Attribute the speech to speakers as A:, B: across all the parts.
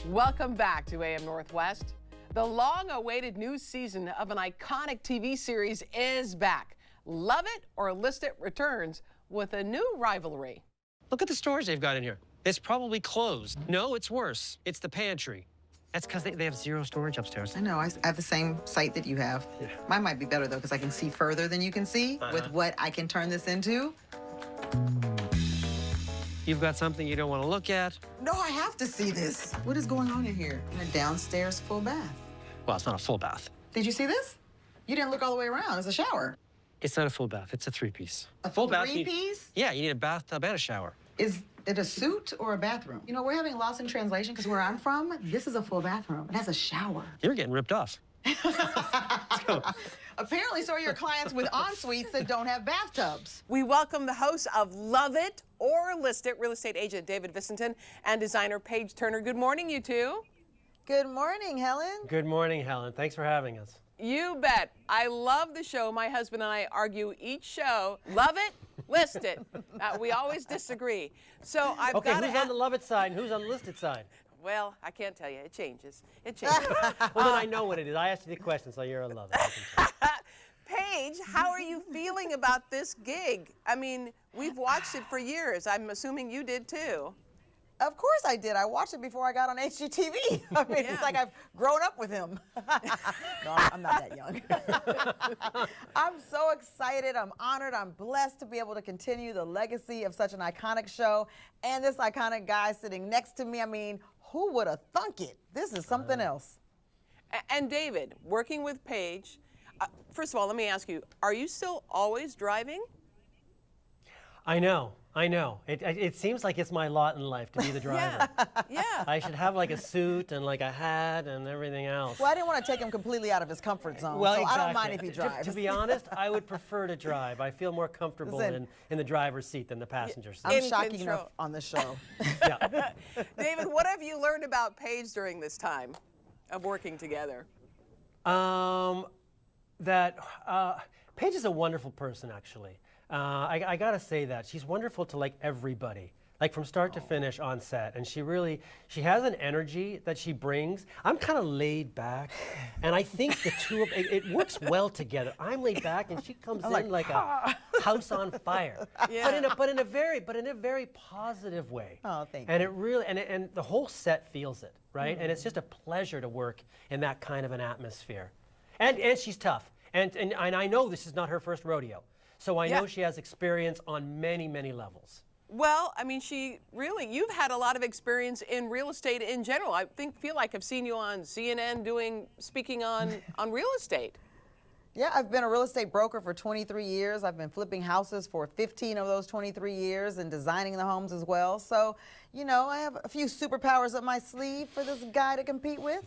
A: Welcome back to AM Northwest. The long-awaited new season of an iconic TV series is back. Love It or List It returns with a new rivalry.
B: Look at the storage they've got in here. It's probably closed. No, it's worse. It's the pantry. That's because they have zero storage upstairs.
C: I know. I have the same site that you have.
B: Yeah.
C: Mine might be better, though, because I can see further than you can see with what I can turn this into.
B: You've got something you don't want to look at.
C: No, I have to see this. What is going on in here? In a downstairs full bath.
B: Well, it's not a full bath.
C: Did you see this? You didn't look all the way around. It's a shower.
B: It's not a full bath. It's a three-piece.
C: A
B: full bath.
C: Three-piece?
B: Yeah, you need a bathtub and a shower.
C: Is it a suite or a bathroom? You know, we're having lost in translation because where I'm from, this is a full bathroom. It has a shower.
B: You're getting ripped off. Let's go.
C: Apparently, so are your clients with en-suites that don't have bathtubs.
A: We welcome the hosts of Love It or List It, real estate agent David Visentin and designer Paige Turner. Good morning, you two.
C: Good morning, Helen.
D: Good morning, Helen. Thanks for having us.
A: You bet. I love the show. My husband and I argue each show. Love it, list it. We always disagree. So I've
D: Okay,
A: got
D: who's on the love it side and who's on the listed side?
A: Well, I can't tell you. It changes. It changes.
D: Well, then I know what it is. I asked you the question, so you're a love it. I can tell.
A: Paige, how are you feeling about this gig? I mean, we've watched it for years. I'm assuming you did too.
E: Of course I did. I watched it before I got on HGTV. I mean,
A: Yeah.
E: It's like I've grown up with him. No, I'm not that young. I'm so excited. I'm honored. I'm blessed to be able to continue the legacy of such an iconic show and this iconic guy sitting next to me. I mean, who would have thunk it? This is something else.
A: And David, working with Paige, first of all, let me ask you, are you still always driving?
D: I know. It seems like it's my lot in life to be the driver.
A: Yeah.
D: I should have like a suit and like a hat and everything else.
E: Well, I didn't want to take him completely out of his comfort zone,
D: Well,
E: so
D: exactly.
E: I don't mind if he drives.
D: To be honest, I would prefer to drive. I feel more comfortable
E: Listen.
D: in the driver's seat than the passenger seat.
E: I'm
A: In
E: shocking
A: control.
E: enough on the show.
D: Yeah.
A: David, what have you learned about Paige during this time of working together?
D: Paige is a wonderful person, actually. I gotta say that she's wonderful to like everybody, like from start to finish on set, and she has an energy that she brings. I'm kind of laid back, and I think the two of it works well together. I'm laid back, and she comes in like a house on fire,
A: Yeah.
D: but in a very positive way.
E: Oh, thank
D: And it really and the whole set feels it, right? And it's just a pleasure to work in that kind of an atmosphere. And she's tough, and I know this is not her first rodeo. So I know she has experience on many levels.
A: Well, I mean, you've had a lot of experience in real estate in general. I feel like I've seen you on CNN speaking on real estate.
E: Yeah, I've been a real estate broker for 23 years. I've been flipping houses for 15 of those 23 years and designing the homes as well. So, you know, I have a few superpowers up my sleeve for this guy to compete with.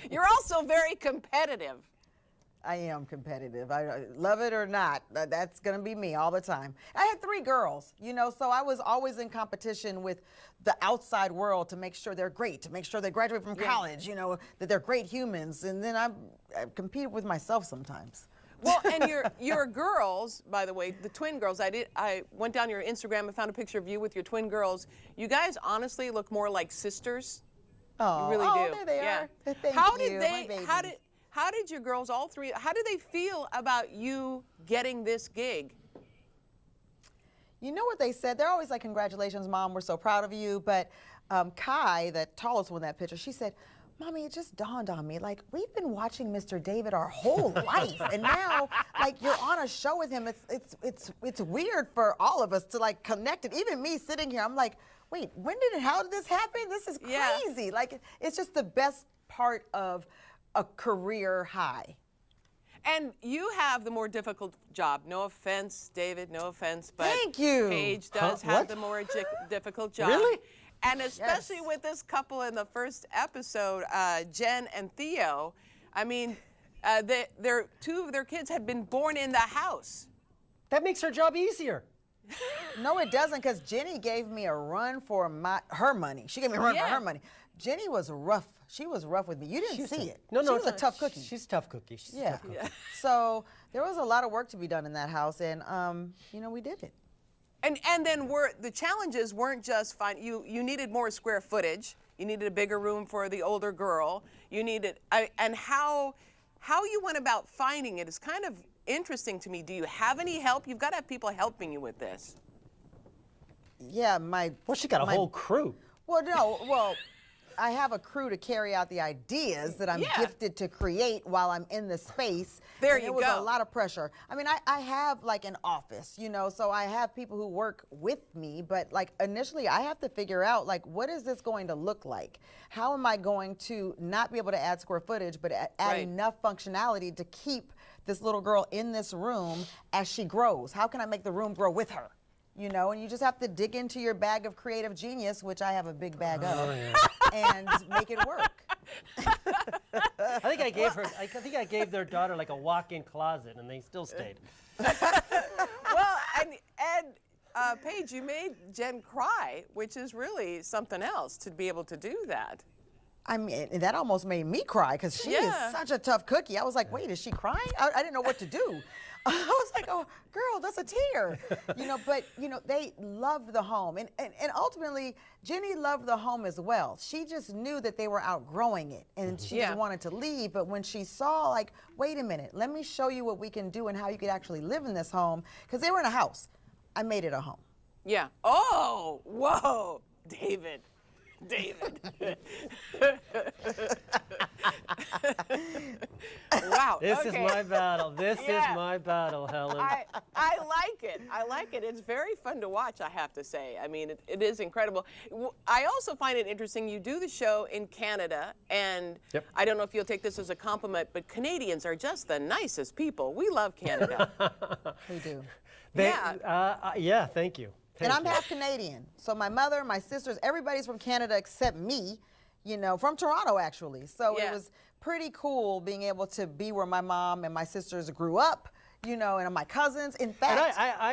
A: You're also very competitive.
E: I am competitive. I love it or not, that's going to be me all the time. I had 3 girls, you know, so I was always in competition with the outside world to make sure they're great, to make sure they graduate from college, you know, that they're great humans. And then I compete with myself sometimes.
A: Well, and your girls, by the way, the twin girls, I went down your Instagram and found a picture of you with your twin girls. You guys honestly look more like sisters.
E: Oh,
A: You really do.
E: there they are. Thank
A: How
E: you,
A: did
E: my
A: they?
E: babies.
A: How did your girls, all 3? How did they feel about you getting this gig?
E: You know what they said? They're always like, "Congratulations, Mom. We're so proud of you." But Kai, the tallest one in that picture, she said, "Mommy, it just dawned on me. Like, we've been watching Mr. David our whole life, and now, like, you're on a show with him. It's weird for all of us to like connect it. Even me sitting here, I'm like, wait, how did this happen? This is crazy.
A: Yeah.
E: Like, it's just the best part of a career high."
A: And you have the more difficult job. No offense, David, no offense, but
E: Thank you.
A: Paige does have the more difficult job.
D: Really?
A: And especially with this couple in the first episode, Jen and Theo, I mean, two of their kids had been born in the house.
D: That makes her job easier.
E: No, it doesn't, because Jenny gave me a run for her money. She gave me a run for her money. Jenny was rough. She was rough with me. You didn't see it.
D: No,
E: she was a tough cookie.
D: She's a tough cookie. She's a tough cookie.
E: So there was a lot of work to be done in that house, and you know, we did it.
A: And then the challenges weren't just fine. You needed more square footage. You needed a bigger room for the older girl. You needed, and how you went about finding it is kind of interesting to me. Do you have any help? You've got to have people helping you with this.
E: Yeah,
D: Well, she got a whole crew.
E: Well, no, well, I have a crew to carry out the ideas that I'm gifted to create while I'm in the space.
A: There
E: and
A: you
E: it was
A: go.
E: a lot of pressure. I mean, I have like an office, you know, so I have people who work with me, but like initially I have to figure out like, what is this going to look like? How am I going to not be able to add square footage, but add enough functionality to keep this little girl in this room as she grows? How can I make the room grow with her? You know, and you just have to dig into your bag of creative genius, which I have a big bag of, and make it work.
D: I think I gave their daughter like a walk-in closet, and they still stayed.
A: Well, and Paige, you made Jen cry, which is really something else to be able to do that.
E: I mean, that almost made me cry because she is such a tough cookie. I was like, wait, is she crying? I didn't know what to do. I was like, oh, girl, that's a tear. You know, but, you know, they loved the home. And ultimately, Jenny loved the home as well. She just knew that they were outgrowing it and she just wanted to leave. But when she saw, like, wait a minute, let me show you what we can do and how you could actually live in this home. Because they were in a house. I made it a home.
A: Yeah. Oh, whoa, David. Wow.
D: This is my battle. This is my battle, Helen.
A: I like it. I like it. It's very fun to watch, I have to say. I mean, it is incredible. I also find it interesting. You do the show in Canada, and I don't know if you'll take this as a compliment, but Canadians are just the nicest people. We love Canada.
E: We do.
D: Yeah, thank you.
E: And I'm half Canadian. So my mother, my sisters, everybody's from Canada except me, you know, from Toronto actually. So it was pretty cool being able to be where my mom and my sisters grew up, you know, and my cousins. In fact,
D: and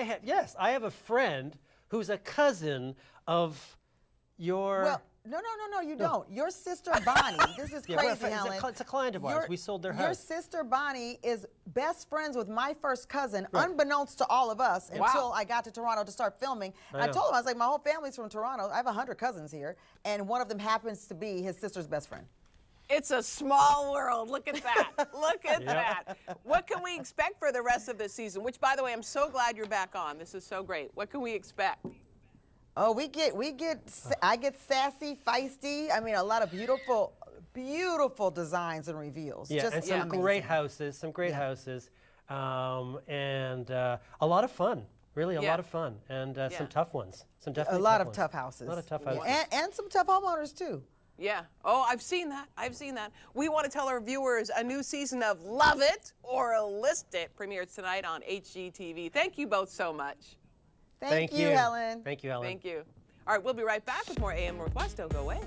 D: I have a friend who's a cousin of your.
E: Well, no, you don't. Your sister Bonnie, this is crazy, Helen.
D: It's a client of ours. We sold their house.
E: Your sister Bonnie is best friends with my first cousin, unbeknownst to all of us, until I got to Toronto to start filming. I told him, I was like, my whole family's from Toronto. I have 100 cousins here, and one of them happens to be his sister's best friend.
A: It's a small world. Look at that. Look at that. What can we expect for the rest of this season? Which, by the way, I'm so glad you're back on. This is so great. What can we expect?
E: Oh, I get sassy, feisty. I mean, a lot of beautiful designs and reveals.
D: Yeah,
E: just
D: and some great houses, and a lot of fun. Really, a lot of fun, and some tough ones. Some definitely
E: a lot
D: tough
E: of tough houses.
D: A lot of tough houses.
E: And some tough homeowners too.
A: Yeah. Oh, I've seen that. We want to tell our viewers a new season of Love It or List It premieres tonight on HGTV. Thank you both so much.
E: Thank you, Helen.
D: Thank you, Helen.
A: Thank you. All right, we'll be right back with more AM Northwest. Don't go away.